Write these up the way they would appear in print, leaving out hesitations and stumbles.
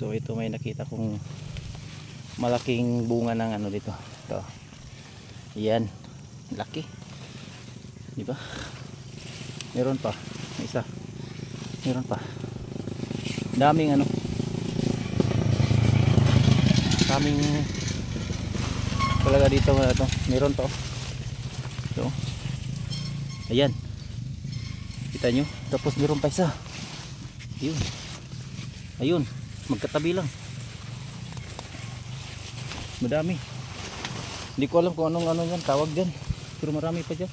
So ito, may nakita kong malaking bunga ng ano dito. Ito. Yan. Laki. Di ba? Meron pa. May isa. Meron pa. Daming ano. Daming talaga dito na to. Meron to. So. Ayan. Kita nyo? Tapos meron pa isa. Ayun. Ayun. Magkatabi lang. Madami. Hindi ko alam kung anong ano yan, tawag dyan. Pero marami pa dyan.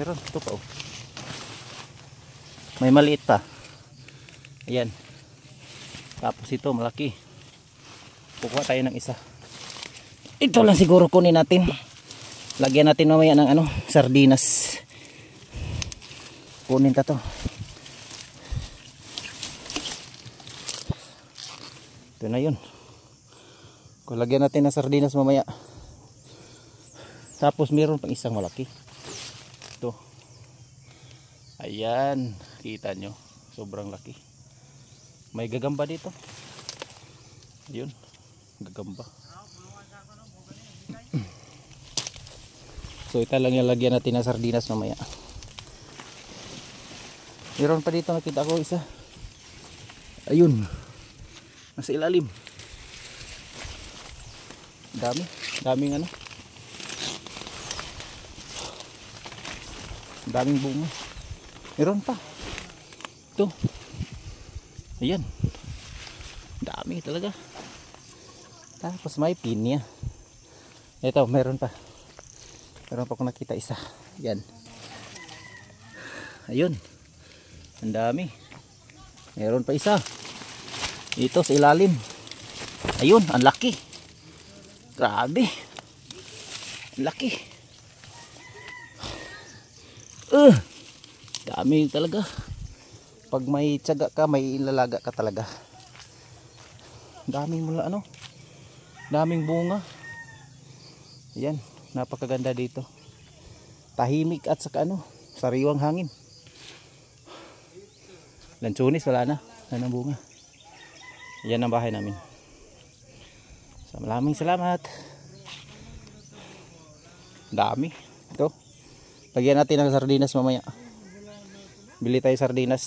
Pero ito pa oh. May maliit pa. Ayan. Tapos ito malaki. Kukuha tayo ng isa. Ito lang siguro kunin natin. Lagyan natin mamaya ng ano, sardinas. Kunin ta to. Ito na yun. Lagyan natin ng sardinas mamaya. Tapos meron pang isang malaki. Ito. Ayan. Kita nyo. Sobrang laki. May gagamba dito. Yun. Gagamba. So ito lang yung lagyan natin ng sardinas mamaya. Meron pa dito nakita ko isa. Ayun. Nasa ilalim. Dami. Daming ano. Daming bunga. Meron pa. Ito. Ayan. Dami talaga. Tapos may pinya. Ito, meron pa. Meron pa akong nakita isa. Yan. Ayun. Ang dami. Meron pa isa. Ito sa ilalim. Ayun, ang laki. Grabe. Ang laki. Dami talaga. Pag may tiyaga ka, may ilalaga ka talaga. Daming mula ano. Daming bunga. Ayan, napakaganda dito. Tahimik at saka ano, sariwang hangin. Lansunis wala na. Yan ang bunga. Yan ang bahay namin. So, maraming salamat. Dami. Ito. Lagyan natin ng sardinas mamaya. Bili tayo sardinas.